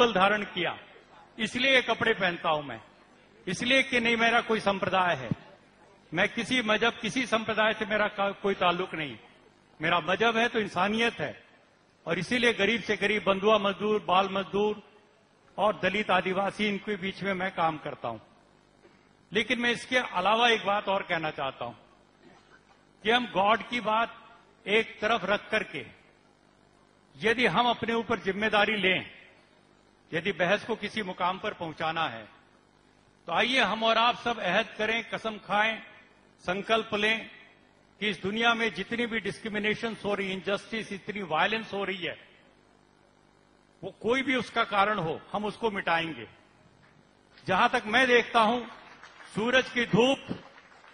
Symbol धारण किया, इसलिए ये कपड़े पहनता हूं मैं, इसलिए कि नहीं मेरा कोई संप्रदाय है, मैं किसी मजहब किसी संप्रदाय से मेरा कोई ताल्लुक नहीं, मेरा मजहब है तो इंसानियत है। और इसीलिए गरीब से गरीब बंधुआ मजदूर, बाल मजदूर और दलित आदिवासी, इनके बीच में मैं काम करता हूं। लेकिन मैं इसके अलावा एक बात और कहना चाहता हूं कि हम गॉड की बात एक तरफ रख करके यदि हम अपने ऊपर जिम्मेदारी लें, यदि बहस को किसी मुकाम पर पहुंचाना है, तो आइए हम और आप सब अहद करें, कसम खाएं, संकल्प लें कि इस दुनिया में जितनी भी डिस्क्रिमिनेशन हो रही, इनजस्टिस, इतनी वायलेंस हो रही है, वो कोई भी उसका कारण हो, हम उसको मिटाएंगे। जहां तक मैं देखता हूं, सूरज की धूप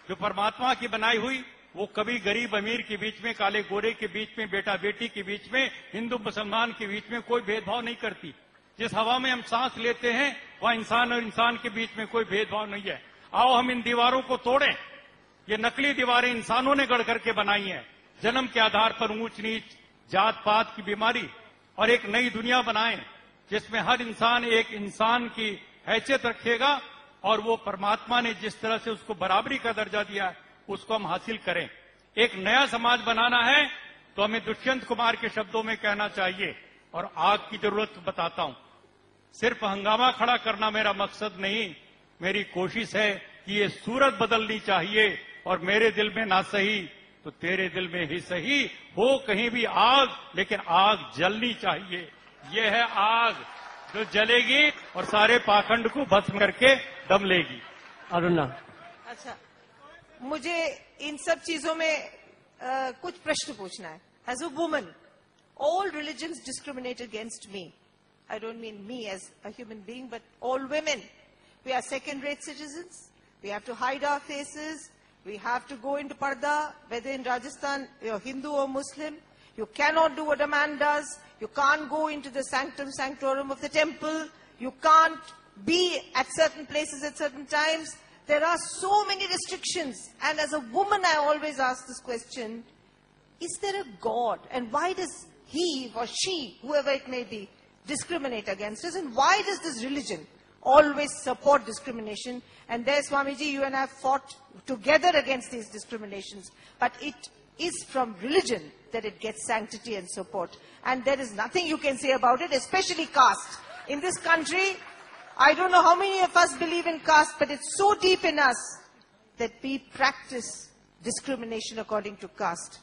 जो परमात्मा की बनाई हुई, वो कभी गरीब अमीर के बीच में, काले गोरे के बीच में, बेटा बेटी के बीच में, हिंदू मुसलमान के बीच में कोई भेदभाव नहीं करती। जिस हवा में हम सांस लेते हैं, वह इंसान और इंसान के बीच में कोई भेदभाव नहीं है। आओ हम इन दीवारों को तोड़ें। ये नकली दीवारें इंसानों ने गढ़ करके बनाई हैं, जन्म के आधार पर ऊंच नीच, जात पात की बीमारी, और एक नई दुनिया बनाएं जिसमें हर इंसान एक इंसान की हैसियत रखेगा, और वो परमात्मा ने जिस तरह से उसको बराबरी का दर्जा दिया है, उसको हम हासिल करें। एक नया समाज बनाना है तो हमें दुष्यंत कुमार के शब्दों में कहना चाहिए, और आग की जरूरत बताता हूं, सिर्फ हंगामा खड़ा करना मेरा मकसद नहीं, मेरी कोशिश है कि ये सूरत बदलनी चाहिए, और मेरे दिल में ना सही तो तेरे दिल में ही सही, हो कहीं भी आग, लेकिन आग जलनी चाहिए। ये है आग जो जलेगी और सारे पाखंड को भस्म करके दम लेगी। अरुणा, अच्छा, मुझे इन सब चीजों में कुछ प्रश्न पूछना है। As a woman, all religions discriminate against me. I don't mean me as a human being, but all women. We are second-rate citizens. We have to hide our faces. We have to go into parda, whether in Rajasthan you're Hindu or Muslim. You cannot do what a man does. You can't go into the sanctum sanctorum of the temple. You can't be at certain places at certain times. There are so many restrictions. And as a woman, I always ask this question, is there a God? And why does he or she, whoever it may be, discriminate against us? And why does this religion always support discrimination? And there, Swamiji, you and I have fought together against these discriminations. But it is from religion that it gets sanctity and support. And there is nothing you can say about it, especially caste. In this country, I don't know how many of us believe in caste, but it's so deep in us that we practice discrimination according to caste.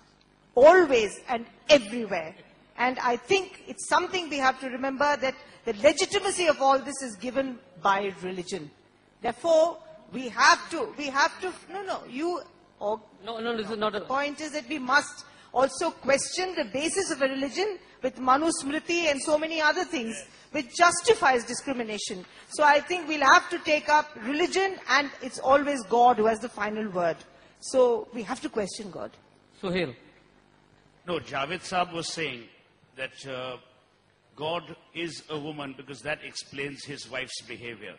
Always and everywhere. And I think it's something we have to remember, that the legitimacy of all this is given by religion. Therefore, we have to, this is not a... The point is that we must also question the basis of a religion with Manu Smriti and so many other things which justifies discrimination. So I think we'll have to take up religion, and it's always God who has the final word. So we have to question God. Suhel. No, Javed Saab was saying that God is a woman because that explains his wife's behavior.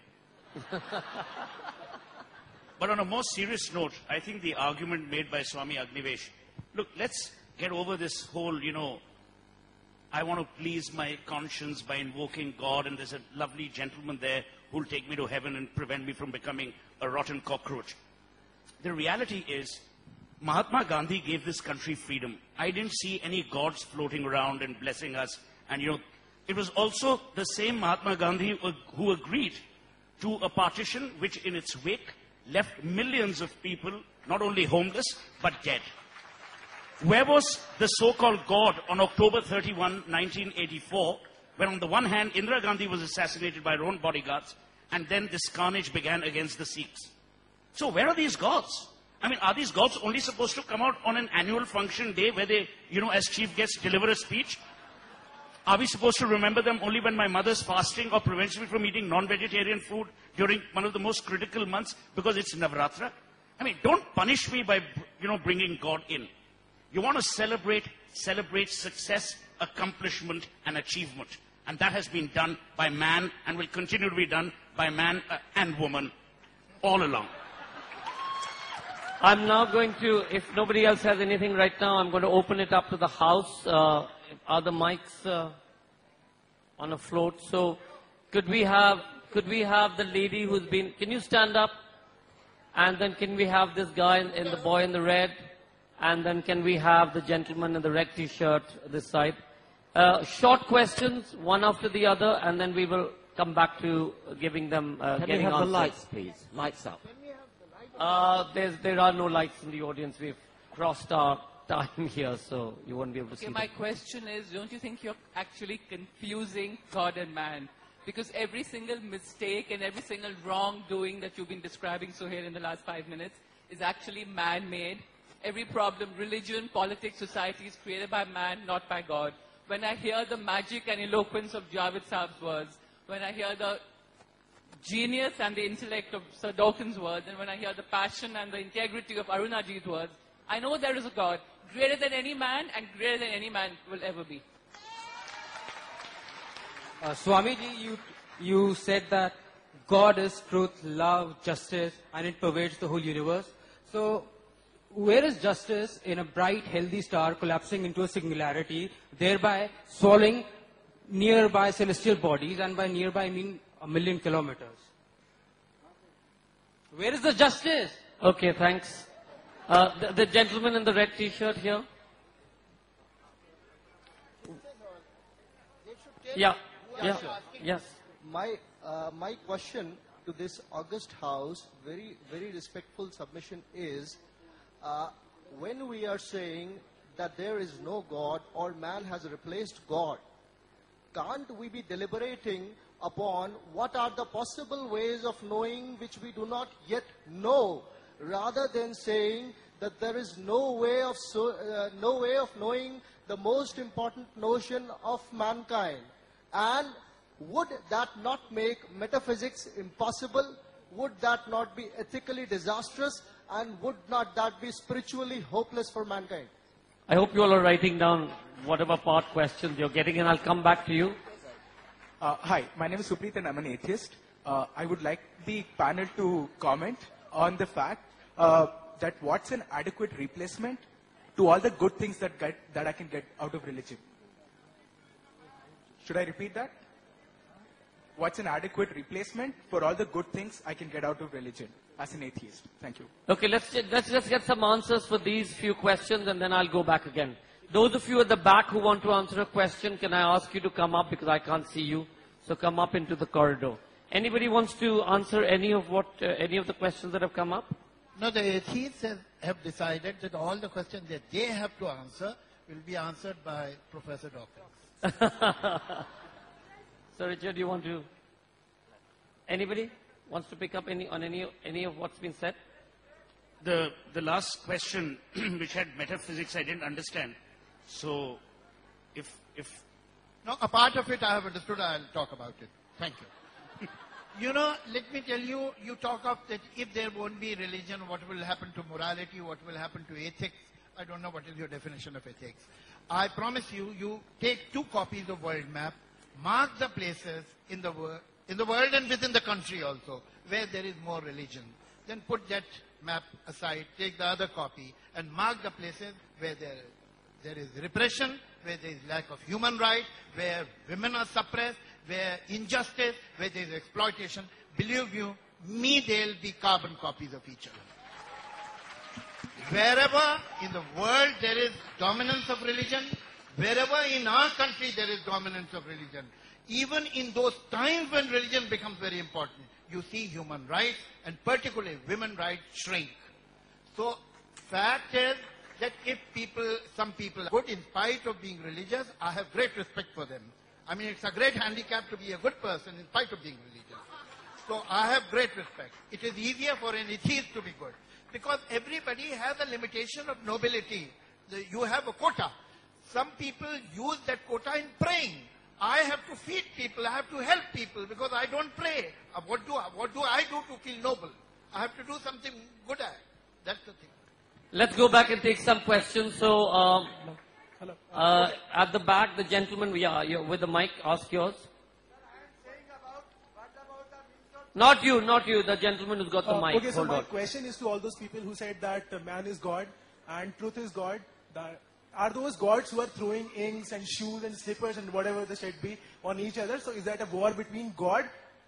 But on a more serious note, I think the argument made by Swami Agnivesh, look, let's get over this whole, I want to please my conscience by invoking God, and there's a lovely gentleman there who'll take me to heaven and prevent me from becoming a rotten cockroach. The reality is, Mahatma Gandhi gave this country freedom. I didn't see any gods floating around and blessing us. And it was also the same Mahatma Gandhi who agreed to a partition which in its wake left millions of people not only homeless but dead. Where was the so-called God on October 31, 1984, when on the one hand Indira Gandhi was assassinated by her own bodyguards, and then this carnage began against the Sikhs? So where are these gods? I mean, are these gods only supposed to come out on an annual function day where they, as chief guests deliver a speech? Are we supposed to remember them only when my mother's fasting or prevents me from eating non-vegetarian food during one of the most critical months because it's Navratra? I mean, don't punish me by, bringing God in. You want to celebrate success, accomplishment, and achievement. And that has been done by man and will continue to be done by man and woman all along. I'm now going to, if nobody else has anything right now, I'm going to open it up to the house. Are the mics on a float? So Could we have the lady who's been, can you stand up? And then can we have this guy in the boy in the red? And then can we have the gentleman in the red t-shirt this side? Short questions, one after the other, and then we will come back to giving them, Can we getting have the answers. lights, please? Lights up. There are no lights in the audience. We've crossed our time here, so you won't be able to see Okay, them. my question is, don't you think you're actually confusing God and man? Because every single mistake and every single wrongdoing that you've been describing, Suhel, in the last 5 minutes, is actually man-made. Every problem, religion, politics, society is created by man, not by God. When I hear the magic and eloquence of Javed Saab's words, when I hear the genius and the intellect of Sir Dawkins' words, and when I hear the passion and the integrity of Arunaji's words, I know there is a God greater than any man and greater than any man will ever be. Swamiji, you said that God is truth, love, justice, and it pervades the whole universe. So, where is justice in a bright, healthy star collapsing into a singularity, thereby swallowing nearby celestial bodies, and by nearby I mean 1,000,000 kilometers? Where is the justice? Okay, thanks. The gentleman in the red t-shirt here. Yeah, yes. My question to this august house, very respectful submission is, when we are saying that there is no God or man has replaced God, can't we be deliberating upon what are the possible ways of knowing which we do not yet know, rather than saying that there is no way of knowing the most important notion of mankind? And would that not make metaphysics impossible? Would that not be ethically disastrous? And would not that be spiritually hopeless for mankind? I hope you all are writing down whatever part questions you're getting, and I'll come back to you. Hi, my name is Supreet and I'm an atheist. I would like the panel to comment on the fact that what's an adequate replacement to all the good things that I can get out of religion. Should I repeat that? What's an adequate replacement for all the good things I can get out of religion as an atheist? Thank you. Okay, let's just get some answers for these few questions, and then I'll go back again. Those of you at the back who want to answer a question, can I ask you to come up because I can't see you? So come up into the corridor. Anybody wants to answer any of the questions that have come up? No, the atheists have decided that all the questions that they have to answer will be answered by Professor Dawkins. So Richard, you want to? Anybody wants to pick up any of what's been said? The last question, which had metaphysics, I didn't understand. So, if No, a part of it I have understood, I'll talk about it. Thank you. You know, let me tell you, you talk of that if there won't be religion, what will happen to morality, what will happen to ethics. I don't know what is your definition of ethics. I promise you, you take 2 copies of world map, mark the places in the world and within the country also, where there is more religion. Then put that map aside, take the other copy, and mark the places where there is repression, where there is lack of human rights, where women are suppressed, where injustice, where there is exploitation. Believe you me, they'll be carbon copies of each other. Wherever in the world there is dominance of religion, wherever in our country there is dominance of religion, even in those times when religion becomes very important, you see human rights and particularly women rights shrink. So, fact is that if some people are good in spite of being religious, I have great respect for them. I mean, it's a great handicap to be a good person in spite of being religious. So I have great respect. It is easier for an atheist to be good, because everybody has a limitation of nobility. You have a quota. Some people use that quota in praying. I have to feed people, I have to help people because I don't pray. What do I do to feel noble? I have to do something good at. That's the thing. Let's go back and take some questions. So, at the back, the gentleman, you're with the mic, ask yours. Not you, the gentleman who's got the mic. Okay, so Hold my on. question is to all those people who said that man is God and truth is God. are those gods who are throwing inks and shoes and slippers and whatever the shit be on each other? So is that a war between God?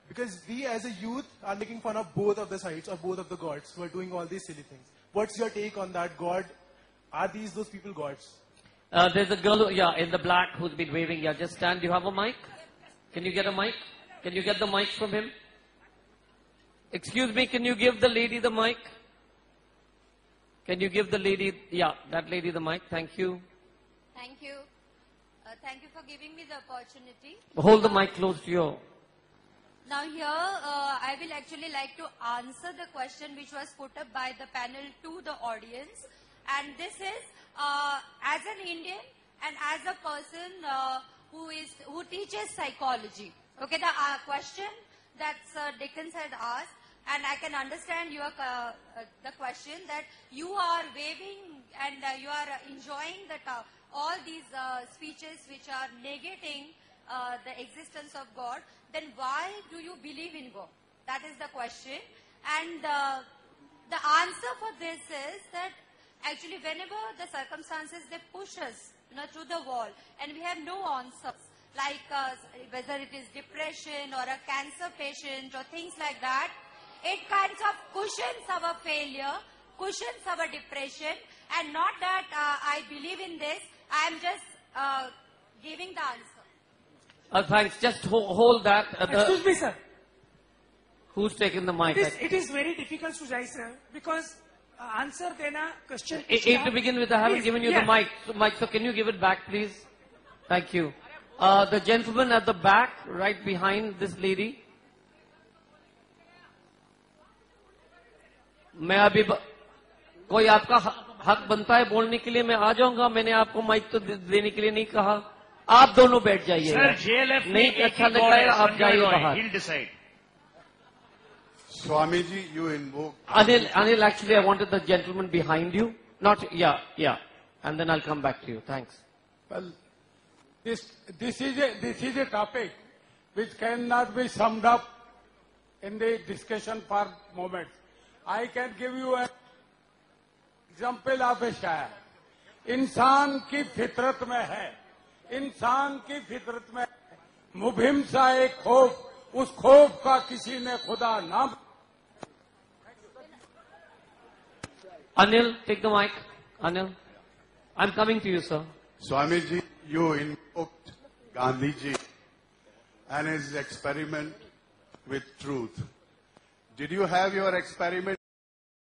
Because we as a youth are making fun of both of the sides or both of the gods who are doing all these silly things. What's your take on that? God, are these those people gods? There's a girl, in the black who's been waving. Yeah, just stand. Do you have a mic? Can you get a mic? Can you get the mic from him? Excuse me, can you give the lady the mic? Can you give the lady, that lady the mic? Thank you. Thank you. Thank you for giving me the opportunity. Hold the mic close to you. Now here, I will actually like to answer the question which was put up by the panel to the audience. And this is, as an Indian and as a person who teaches psychology. Okay, the question that Sir Dickens had asked, and I can understand your the question that you are waving and you are enjoying all these speeches which are negating the existence of God. Then why do you believe in God? That is the question. And the answer for this is that actually whenever the circumstances they push us through the wall and we have no answers, like whether it is depression or a cancer patient or things like that, it kinds of cushions our failure, cushions our depression, and not that I believe in this, I am just giving the answer. Thanks. Just hold that. Excuse me, sir. Who's taking the mic? It is very difficult to say, sir, because answer dena question. To begin with, I haven't given you the mic. So can you give it back, please? Thank you. The gentleman at the back, right behind this lady. मैं अभी कोई आपका हक बनता है बोलने के लिए मैं आ जाऊंगा मैंने आपको माइक तो देने के लिए नहीं कहा आप दोनों बैठ जाइए नहीं अच्छा लगता है आप जाइए बाहर Swami ji, you invoke Anil actually I wanted the gentleman behind you not and then I'll come back to you thanks. Well, this is a topic which cannot be summed up in the discussion for moments. I can give you an example of a शायर. इंसान की फितरत में है, इंसान की फितरत में मुभिम सा एक खौफ, उस खौफ का किसी ने खुदा नाम. Anil, take the mic. Anil, I'm coming to you, sir. Swami ji, you invoked Gandhi ji and his experiment with truth. Did you have your experiment